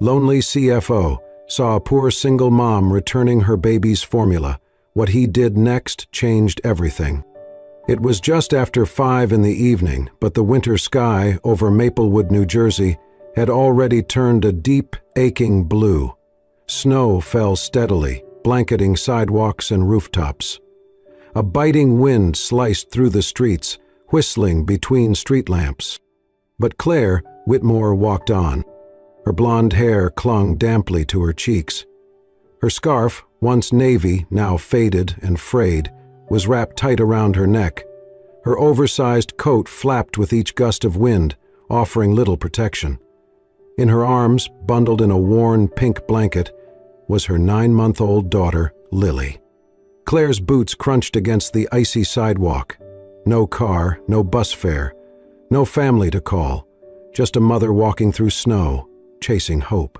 Lonely CFO saw a poor single mom returning her baby's formula. What he did next changed everything. It was just after 5 in the evening, but the winter sky over Maplewood, New Jersey, had already turned a deep, aching blue. Snow fell steadily, blanketing sidewalks and rooftops. A biting wind sliced through the streets, whistling between street lamps. But Claire Whitmore walked on. Her blonde hair clung damply to her cheeks. Her scarf, once navy, now faded and frayed, was wrapped tight around her neck. Her oversized coat flapped with each gust of wind, offering little protection. In her arms, bundled in a worn pink blanket, was her 9-month-old daughter, Lily. Claire's boots crunched against the icy sidewalk. No car, no bus fare, no family to call, just a mother walking through snow, chasing hope.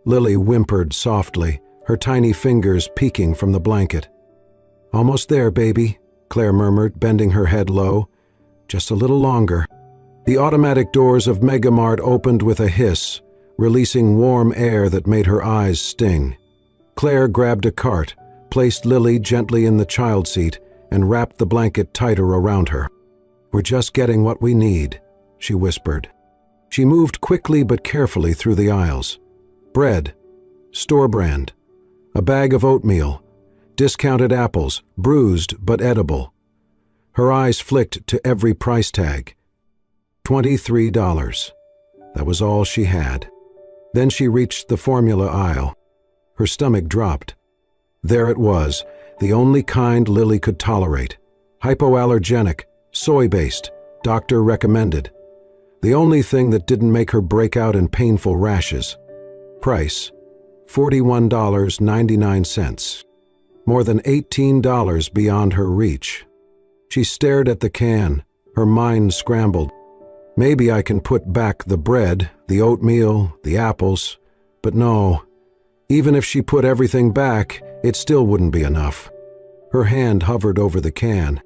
Lily whimpered softly, her tiny fingers peeking from the blanket. "Almost there, baby," Claire murmured, bending her head low. "Just a little longer." The automatic doors of Megamart opened with a hiss, releasing warm air that made her eyes sting. Claire grabbed a cart, placed Lily gently in the child seat, and wrapped the blanket tighter around her. "We're just getting what we need," she whispered. She moved quickly but carefully through the aisles. Bread, store brand, a bag of oatmeal, discounted apples, bruised but edible. Her eyes flicked to every price tag. $23. That was all she had. Then she reached the formula aisle. Her stomach dropped. There it was, the only kind Lily could tolerate. Hypoallergenic, soy-based, doctor recommended. The only thing that didn't make her break out in painful rashes. Price, $41.99. More than $18 beyond her reach. She stared at the can, her mind scrambled. Maybe I can put back the bread, the oatmeal, the apples, but no. Even if she put everything back, it still wouldn't be enough. Her hand hovered over the can.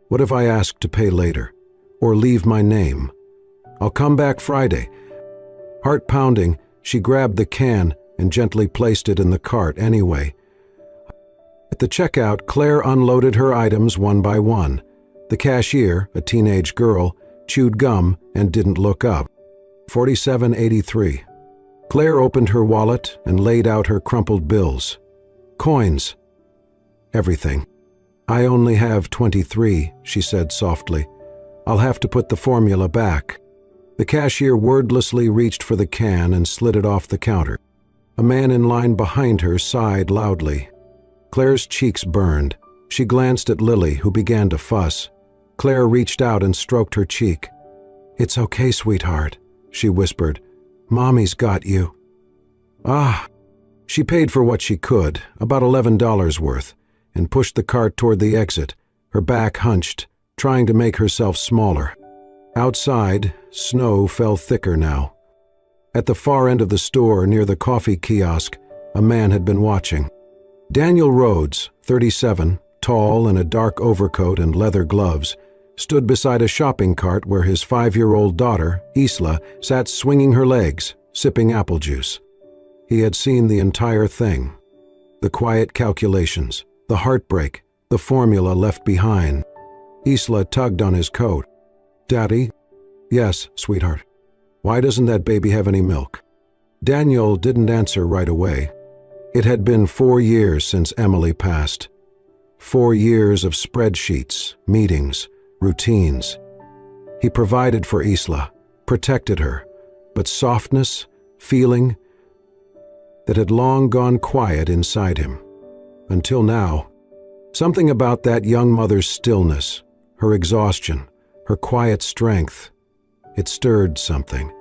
What if I ask to pay later? Or leave my name? I'll come back Friday. Heart pounding, she grabbed the can and gently placed it in the cart anyway. At the checkout, Claire unloaded her items one by one. The cashier, a teenage girl, chewed gum and didn't look up. $47.83. Claire opened her wallet and laid out her crumpled bills. Coins. Everything. "I only have 23, she said softly. "I'll have to put the formula back." The cashier wordlessly reached for the can and slid it off the counter. A man in line behind her sighed loudly. Claire's cheeks burned. She glanced at Lily, who began to fuss. Claire reached out and stroked her cheek. "It's okay, sweetheart," she whispered. "Mommy's got you." Ah! She paid for what she could, about $11 worth, and pushed the cart toward the exit, her back hunched, trying to make herself smaller. Outside, snow fell thicker now. At the far end of the store, near the coffee kiosk, a man had been watching. Daniel Rhodes, 37, tall in a dark overcoat and leather gloves, stood beside a shopping cart where his 5-year-old daughter, Isla, sat swinging her legs, sipping apple juice. He had seen the entire thing. The quiet calculations, the heartbreak, the formula left behind. Isla tugged on his coat. "Daddy?" "Yes, sweetheart." "Why doesn't that baby have any milk?" Daniel didn't answer right away. It had been 4 years since Emily passed. 4 years of spreadsheets, meetings, routines. He provided for Isla, protected her, but softness, feeling, that had long gone quiet inside him. Until now. Something about that young mother's stillness, her exhaustion, her quiet strength. It stirred something.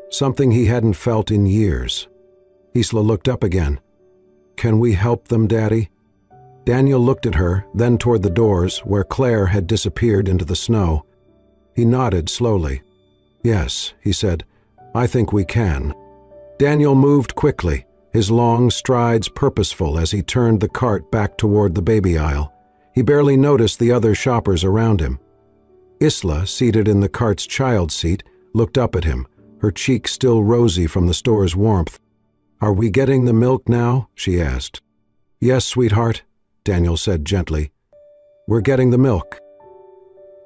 Something he hadn't felt in years. Isla looked up again. "Can we help them, Daddy?" Daniel looked at her, then toward the doors, where Claire had disappeared into the snow. He nodded slowly. "Yes," he said, "I think we can." Daniel moved quickly, his long strides purposeful as he turned the cart back toward the baby aisle. He barely noticed the other shoppers around him. Isla, seated in the cart's child seat, looked up at him, her cheek still rosy from the store's warmth. "Are we getting the milk now?" she asked. "Yes, sweetheart," Daniel said gently. "We're getting the milk."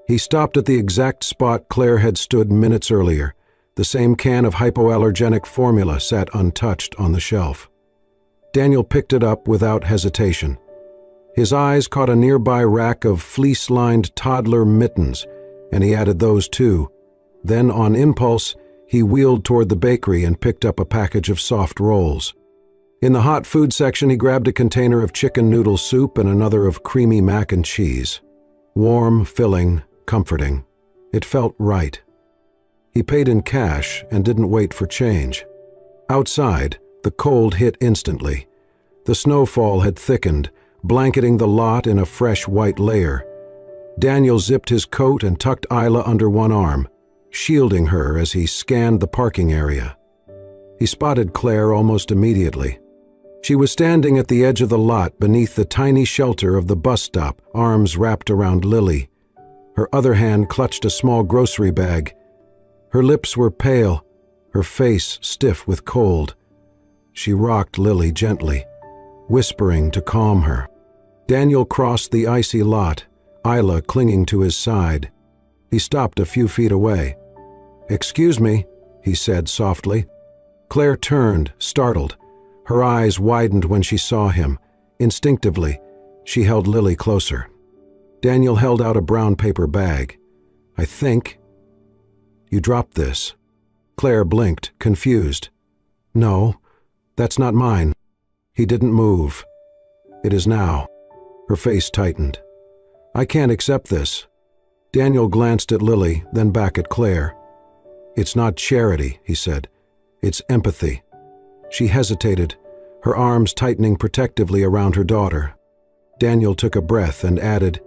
He stopped at the exact spot Claire had stood minutes earlier. The same can of hypoallergenic formula sat untouched on the shelf. Daniel picked it up without hesitation. His eyes caught a nearby rack of fleece-lined toddler mittens, and he added those too. Then, on impulse, he wheeled toward the bakery and picked up a package of soft rolls. In the hot food section, he grabbed a container of chicken noodle soup and another of creamy mac and cheese. Warm, filling, comforting. It felt right. He paid in cash and didn't wait for change. Outside, the cold hit instantly. The snowfall had thickened, blanketing the lot in a fresh white layer. Daniel zipped his coat and tucked Isla under one arm, shielding her as he scanned the parking area. He spotted Claire almost immediately. She was standing at the edge of the lot beneath the tiny shelter of the bus stop, arms wrapped around Lily. Her other hand clutched a small grocery bag. Her lips were pale, her face stiff with cold. She rocked Lily gently, whispering to calm her. Daniel crossed the icy lot, Isla clinging to his side. He stopped a few feet away. "Excuse me," he said softly. Claire turned, startled. Her eyes widened when she saw him. Instinctively, she held Lily closer. Daniel held out a brown paper bag. "I think you dropped this." Claire blinked, confused. "No, that's not mine." He didn't move. "It is now." Her face tightened. "I can't accept this." Daniel glanced at Lily, then back at Claire. "It's not charity," he said. "It's empathy." She hesitated, her arms tightening protectively around her daughter. Daniel took a breath and added,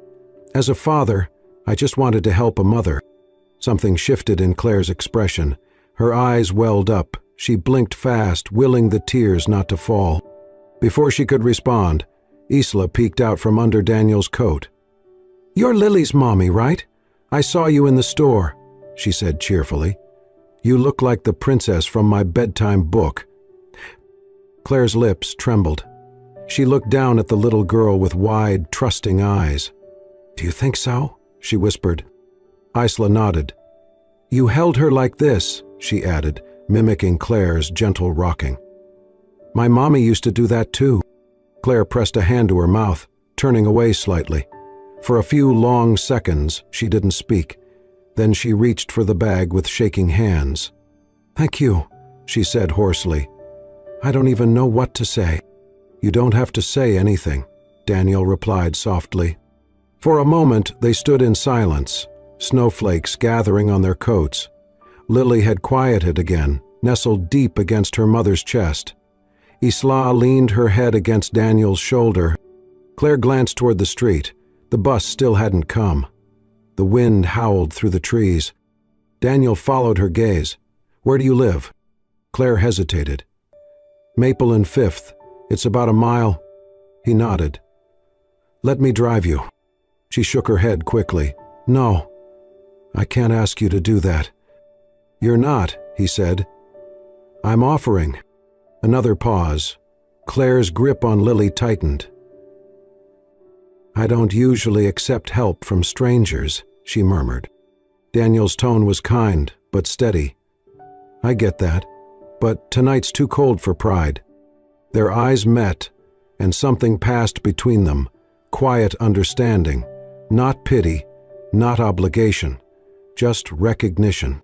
"As a father, I just wanted to help a mother." Something shifted in Claire's expression. Her eyes welled up. She blinked fast, willing the tears not to fall. Before she could respond, Isla peeked out from under Daniel's coat. "You're Lily's mommy, right? I saw you in the store," she said cheerfully. "You look like the princess from my bedtime book." Claire's lips trembled. She looked down at the little girl with wide, trusting eyes. "Do you think so?" she whispered. Isla nodded. "You held her like this," she added, mimicking Claire's gentle rocking. "My mommy used to do that too." Claire pressed a hand to her mouth, turning away slightly. For a few long seconds, she didn't speak. Then she reached for the bag with shaking hands. "Thank you," she said hoarsely. "I don't even know what to say." "You don't have to say anything," Daniel replied softly. For a moment, they stood in silence, snowflakes gathering on their coats. Lily had quieted again, nestled deep against her mother's chest. Isla leaned her head against Daniel's shoulder. Claire glanced toward the street. The bus still hadn't come. The wind howled through the trees. Daniel followed her gaze. "Where do you live?" Claire hesitated. "Maple and Fifth. It's about a mile." He nodded. "Let me drive you." She shook her head quickly. "No, I can't ask you to do that." "You're not," he said. "I'm offering." Another pause. Claire's grip on Lily tightened. "I don't usually accept help from strangers," she murmured. Daniel's tone was kind, but steady. "I get that, but tonight's too cold for pride." Their eyes met, and something passed between them, quiet understanding, not pity, not obligation, just recognition.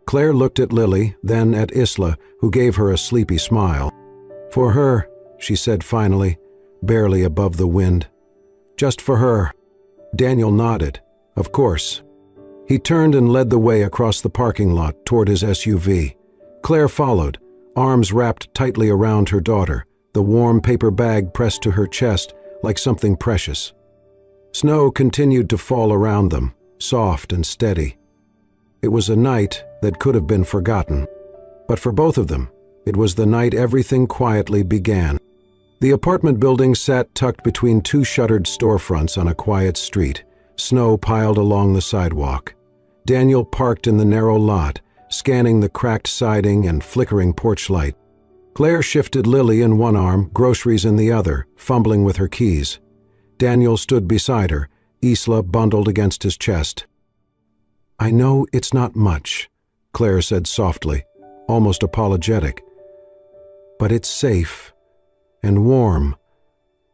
Claire looked at Lily, then at Isla, who gave her a sleepy smile. "For her," she said finally, barely above the wind. "Just for her." Daniel nodded. "Of course." He turned and led the way across the parking lot toward his SUV. Claire followed, arms wrapped tightly around her daughter, the warm paper bag pressed to her chest like something precious. Snow continued to fall around them, soft and steady. It was a night that could have been forgotten. But for both of them, it was the night everything quietly began. The apartment building sat tucked between two shuttered storefronts on a quiet street, snow piled along the sidewalk. Daniel parked in the narrow lot, scanning the cracked siding and flickering porch light. Claire shifted Lily in one arm, groceries in the other, fumbling with her keys. Daniel stood beside her, Isla bundled against his chest. "I know it's not much," Claire said softly, almost apologetic. "But it's safe and warm.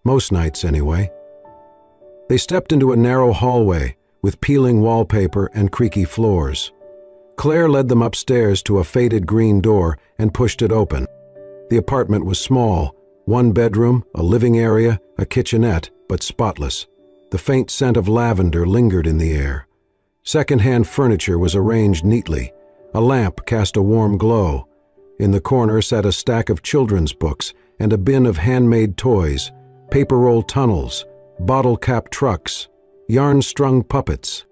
Most nights, anyway." They stepped into a narrow hallway with peeling wallpaper and creaky floors. Claire led them upstairs to a faded green door and pushed it open. The apartment was small, one bedroom, a living area, a kitchenette, but spotless. The faint scent of lavender lingered in the air. Second-hand furniture was arranged neatly. A lamp cast a warm glow. In the corner sat a stack of children's books and a bin of handmade toys, paper-roll tunnels, bottle-cap trucks, yarn-strung puppets.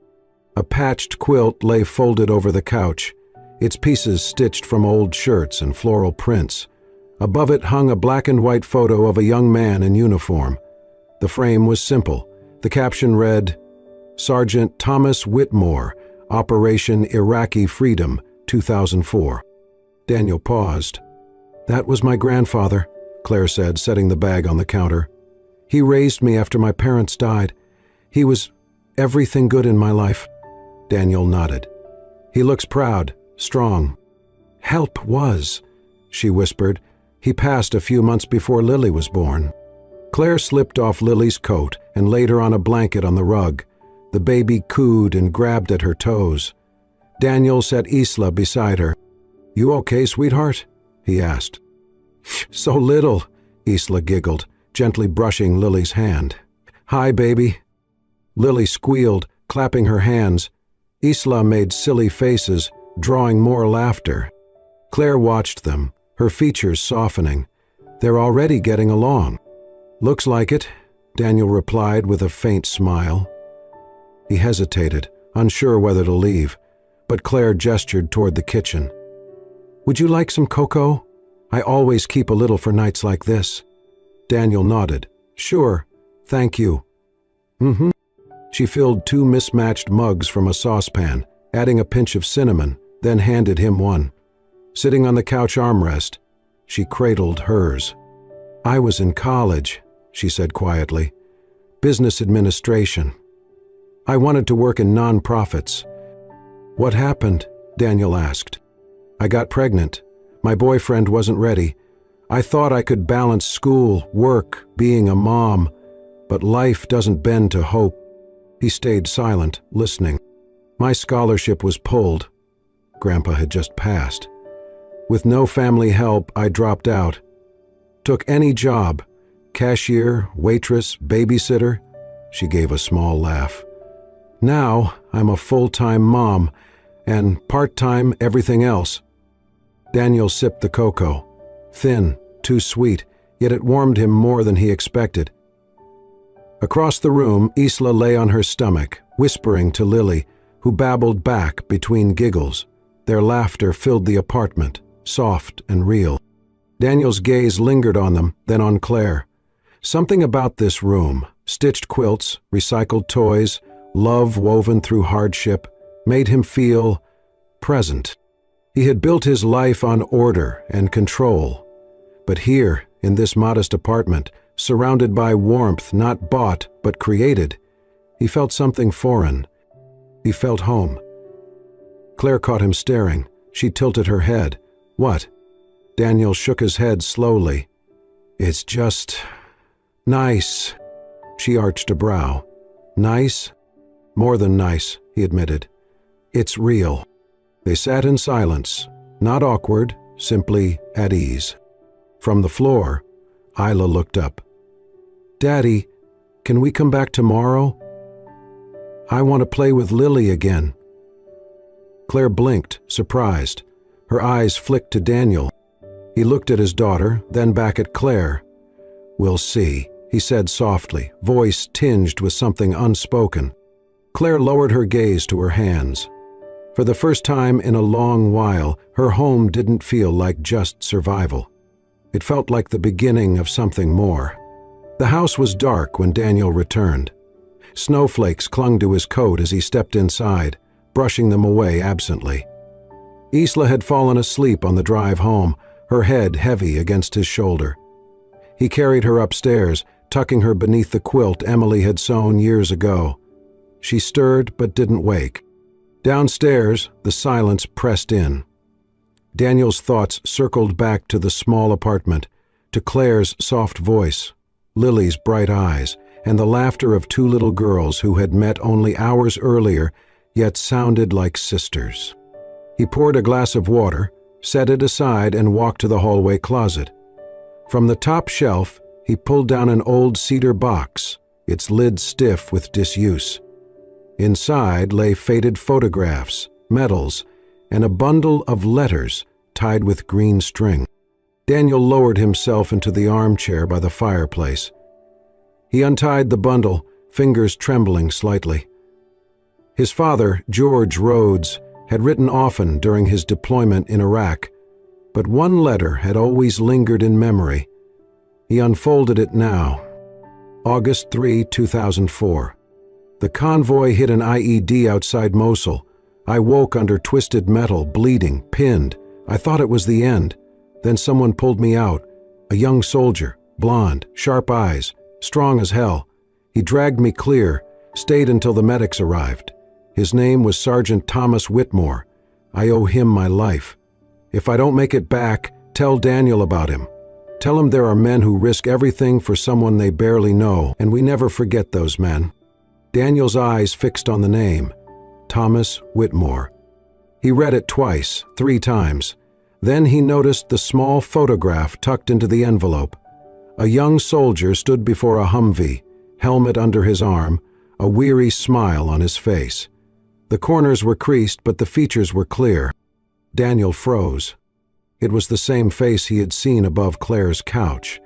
A patched quilt lay folded over the couch, its pieces stitched from old shirts and floral prints. Above it hung a black-and-white photo of a young man in uniform. The frame was simple. The caption read, "Sergeant Thomas Whitmore, Operation Iraqi Freedom, 2004. Daniel paused. "That was my grandfather," Claire said, setting the bag on the counter. "He raised me after my parents died. He was everything good in my life." Daniel nodded. "He looks proud, strong." "Help was," she whispered. "He passed a few months before Lily was born." Claire slipped off Lily's coat and laid her on a blanket on the rug. The baby cooed and grabbed at her toes. Daniel set Isla beside her. "You okay, sweetheart?" he asked. "So little," Isla giggled, gently brushing Lily's hand. "Hi, baby." Lily squealed, clapping her hands. Isla made silly faces, drawing more laughter. Claire watched them, her features softening. "They're already getting along." "Looks like it," Daniel replied with a faint smile. He hesitated, unsure whether to leave, but Claire gestured toward the kitchen. "Would you like some cocoa? I always keep a little for nights like this." Daniel nodded. "Sure, thank you." "Mm-hmm." She filled 2 mismatched mugs from a saucepan, adding a pinch of cinnamon, then handed him one. Sitting on the couch armrest, she cradled hers. "I was in college," she said quietly. "Business administration. I wanted to work in non-profits." "What happened?" Daniel asked. "I got pregnant. My boyfriend wasn't ready. I thought I could balance school, work, being a mom, but life doesn't bend to hope." He stayed silent, listening. "My scholarship was pulled. Grandpa had just passed. With no family help, I dropped out. Took any job, cashier, waitress, babysitter." She gave a small laugh. "Now I'm a full-time mom, and part-time everything else." Daniel sipped the cocoa. Thin, too sweet, yet it warmed him more than he expected. Across the room, Isla lay on her stomach, whispering to Lily, who babbled back between giggles. Their laughter filled the apartment, soft and real. Daniel's gaze lingered on them, then on Claire. Something about this room, stitched quilts, recycled toys, love woven through hardship, made him feel present. He had built his life on order and control. But here, in this modest apartment, surrounded by warmth not bought but created, he felt something foreign. He felt home. Claire caught him staring. She tilted her head. "What?" Daniel shook his head slowly. "It's just nice." She arched a brow. "Nice?" "More than nice," he admitted. "It's real." They sat in silence, not awkward, simply at ease. From the floor, Isla looked up. "Daddy, can we come back tomorrow? I want to play with Lily again." Claire blinked, surprised. Her eyes flicked to Daniel. He looked at his daughter, then back at Claire. "We'll see," he said softly, voice tinged with something unspoken. Claire lowered her gaze to her hands. For the first time in a long while, her home didn't feel like just survival. It felt like the beginning of something more. The house was dark when Daniel returned. Snowflakes clung to his coat as he stepped inside, brushing them away absently. Isla had fallen asleep on the drive home, her head heavy against his shoulder. He carried her upstairs, tucking her beneath the quilt Emily had sewn years ago. She stirred but didn't wake. Downstairs, the silence pressed in. Daniel's thoughts circled back to the small apartment, to Claire's soft voice, Lily's bright eyes, and the laughter of two little girls who had met only hours earlier, yet sounded like sisters. He poured a glass of water, set it aside, and walked to the hallway closet. From the top shelf, he pulled down an old cedar box, its lid stiff with disuse. Inside lay faded photographs, medals, and a bundle of letters tied with green string. Daniel lowered himself into the armchair by the fireplace. He untied the bundle, fingers trembling slightly. His father, George Rhodes, had written often during his deployment in Iraq, but one letter had always lingered in memory. He unfolded it now. August 3, 2004. The convoy hit an IED outside Mosul. I woke under twisted metal, bleeding, pinned. I thought it was the end. Then someone pulled me out. A young soldier, blonde, sharp eyes, strong as hell. He dragged me clear, stayed until the medics arrived. His name was Sergeant Thomas Whitmore. I owe him my life. If I don't make it back, tell Daniel about him. Tell him there are men who risk everything for someone they barely know, and we never forget those men. Daniel's eyes fixed on the name, Thomas Whitmore. He read it twice, 3 times. Then he noticed the small photograph tucked into the envelope. A young soldier stood before a Humvee, helmet under his arm, a weary smile on his face. The corners were creased, but the features were clear. Daniel froze. It was the same face he had seen above Claire's couch.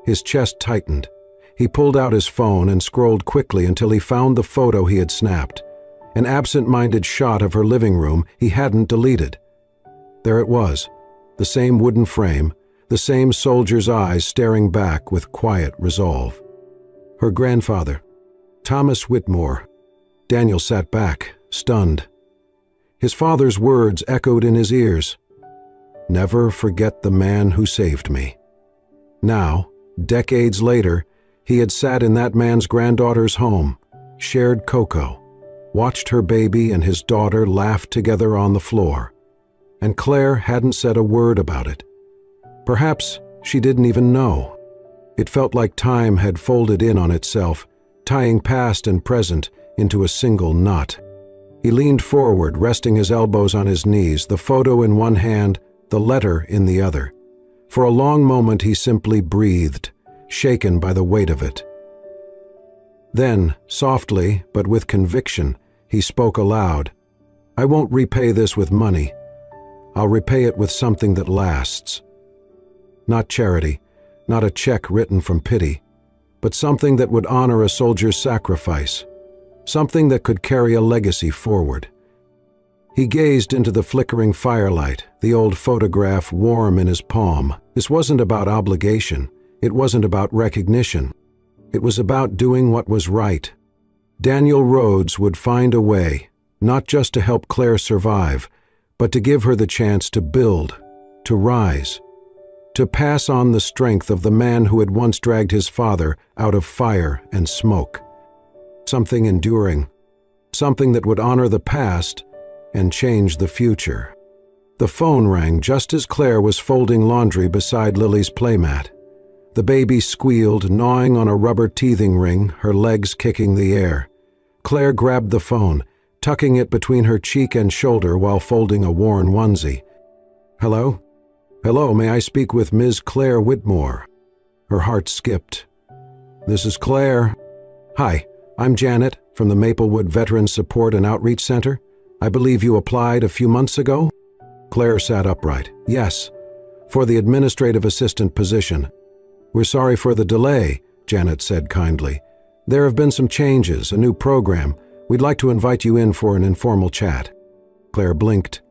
His chest tightened. He pulled out his phone and scrolled quickly until he found the photo he had snapped, an absent-minded shot of her living room he hadn't deleted. There it was, the same wooden frame, the same soldier's eyes staring back with quiet resolve. Her grandfather, Thomas Whitmore. Daniel sat back, stunned. His father's words echoed in his ears. Never forget the man who saved me. Now, decades later, he had sat in that man's granddaughter's home, shared cocoa, watched her baby and his daughter laugh together on the floor. And Claire hadn't said a word about it. Perhaps she didn't even know. It felt like time had folded in on itself, tying past and present into a single knot. He leaned forward, resting his elbows on his knees, the photo in one hand, the letter in the other. For a long moment he simply breathed, shaken by the weight of it. Then, softly but with conviction, he spoke aloud. I won't repay this with money. I'll repay it with something that lasts. Not charity, not a check written from pity, but something that would honor a soldier's sacrifice, something that could carry a legacy forward. He gazed into the flickering firelight, the old photograph warm in his palm. This wasn't about obligation. It wasn't about recognition. It was about doing what was right. Daniel Rhodes would find a way, not just to help Claire survive, but to give her the chance to build, to rise, to pass on the strength of the man who had once dragged his father out of fire and smoke. Something enduring, something that would honor the past and change the future. The phone rang just as Claire was folding laundry beside Lily's playmat. The baby squealed, gnawing on a rubber teething ring, her legs kicking the air. Claire grabbed the phone, tucking it between her cheek and shoulder while folding a worn onesie. Hello? Hello, may I speak with Ms. Claire Whitmore? Her heart skipped. This is Claire. Hi, I'm Janet from the Maplewood Veterans Support and Outreach Center. I believe you applied a few months ago? Claire sat upright. Yes, for the administrative assistant position. We're sorry for the delay, Janet said kindly. There have been some changes, a new program. We'd like to invite you in for an informal chat. Claire blinked.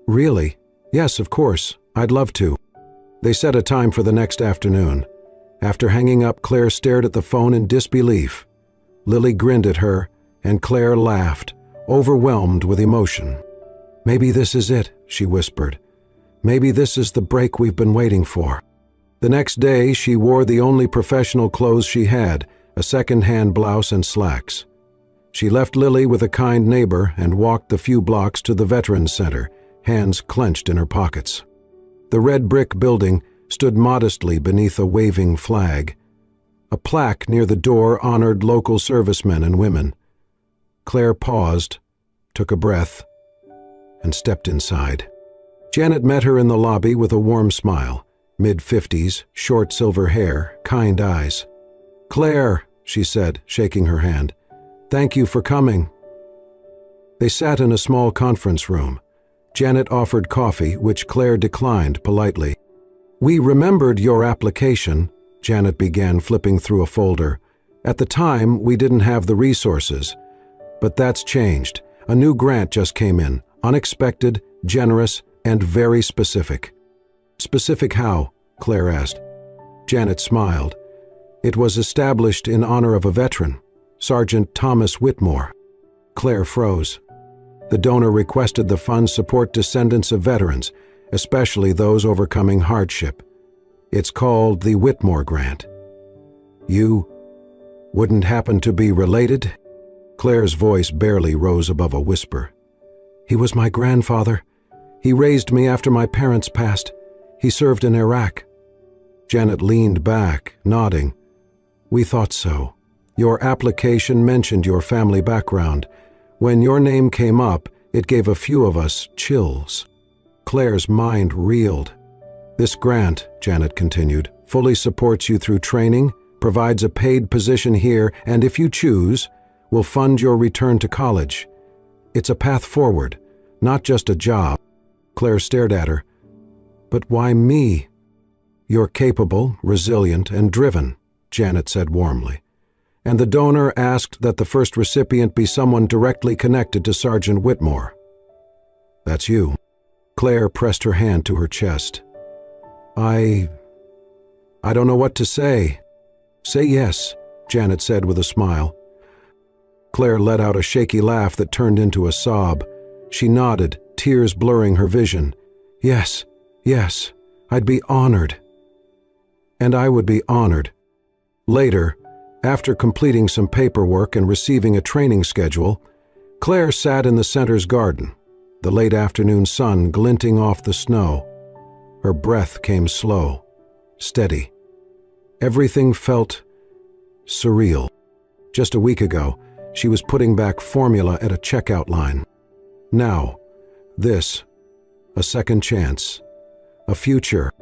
Really? Yes, of course. I'd love to. They set a time for the next afternoon. After hanging up, Claire stared at the phone in disbelief. Lily grinned at her, and Claire laughed, overwhelmed with emotion. Maybe this is it, she whispered. "Maybe this is the break we've been waiting for." The next day, she wore the only professional clothes she had, a second-hand blouse and slacks. She left Lily with a kind neighbor and walked the few blocks to the Veterans Center, hands clenched in her pockets. The red brick building stood modestly beneath a waving flag. A plaque near the door honored local servicemen and women. Claire paused, took a breath, and stepped inside. Janet met her in the lobby with a warm smile, mid-50s, short silver hair, kind eyes. "Claire," she said, shaking her hand, "thank you for coming." They sat in a small conference room. Janet offered coffee, which Claire declined politely. "We remembered your application," Janet began, flipping through a folder. "At the time, we didn't have the resources. But that's changed. A new grant just came in, unexpected, generous, and very specific." "Specific how?" Claire asked. Janet smiled. "It was established in honor of a veteran, Sergeant Thomas Whitmore." Claire froze. The donor requested the funds support descendants of veterans, especially those overcoming hardship. It's called the Whitmore Grant. "You wouldn't happen to be related?" Claire's voice barely rose above a whisper. "He was my grandfather. He raised me after my parents passed. He served in Iraq." Janet leaned back, nodding. "We thought so. Your application mentioned your family background. When your name came up, it gave a few of us chills." Claire's mind reeled. "This grant," Janet continued, "fully supports you through training, provides a paid position here, and if you choose, will fund your return to college. It's a path forward, not just a job." Claire stared at her. "But why me?" "You're capable, resilient, and driven," Janet said warmly. "And the donor asked that the first recipient be someone directly connected to Sergeant Whitmore. That's you." Claire pressed her hand to her chest. I don't know what to say." "Say yes," Janet said with a smile. Claire let out a shaky laugh that turned into a sob. She nodded, tears blurring her vision. "Yes, yes, I'd be honored." "And I would be honored." Later, after completing some paperwork and receiving a training schedule, Claire sat in the center's garden, the late afternoon sun glinting off the snow. Her breath came slow, steady. Everything felt surreal. Just a week ago, she was putting back formula at a checkout line. Now, this, a second chance, a future.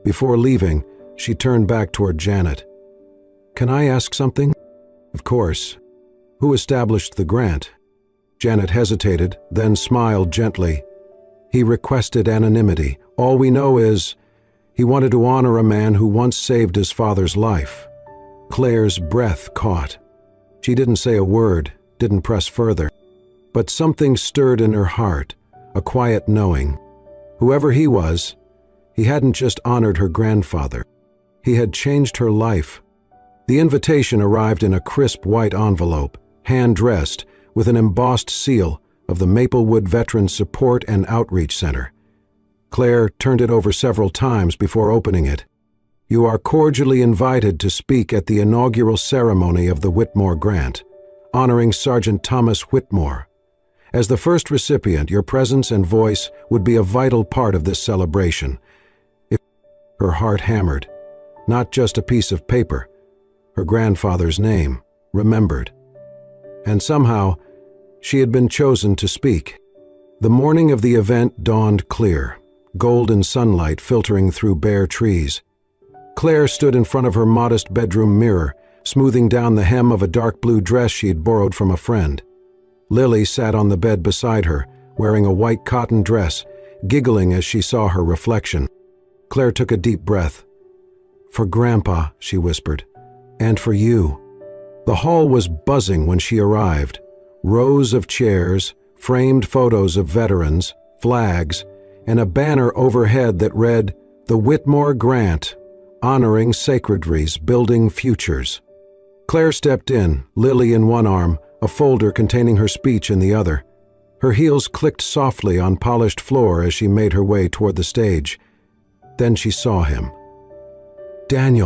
Before leaving, she turned back toward Janet. "Can I ask something?" "Of course." "Who established the grant?" Janet hesitated, then smiled gently. "He requested anonymity. All we know is he wanted to honor a man who once saved his father's life." Claire's breath caught. She didn't say a word, didn't press further. But something stirred in her heart, a quiet knowing. Whoever he was, he hadn't just honored her grandfather. He had changed her life. The invitation arrived in a crisp white envelope, hand-dressed, with an embossed seal of the Maplewood Veterans Support and Outreach Center. Claire turned it over several times before opening it. "You are cordially invited to speak at the inaugural ceremony of the Whitmore Grant, honoring Sergeant Thomas Whitmore. As the first recipient, your presence and voice would be a vital part of this celebration." Her heart hammered. Not just a piece of paper. Her grandfather's name, remembered. And somehow, she had been chosen to speak. The morning of the event dawned clear, golden sunlight filtering through bare trees. Claire stood in front of her modest bedroom mirror, smoothing down the hem of a dark blue dress she'd borrowed from a friend. Lily sat on the bed beside her, wearing a white cotton dress, giggling as she saw her reflection. Claire took a deep breath. "For Grandpa," she whispered, "and for you." The hall was buzzing when she arrived. Rows of chairs, framed photos of veterans, flags, and a banner overhead that read, "The Whitmore Grant, honoring sacredries, building futures." Claire stepped in, Lily in one arm, a folder containing her speech in the other. Her heels clicked softly on polished floor as she made her way toward the stage. Then she saw him. Daniel.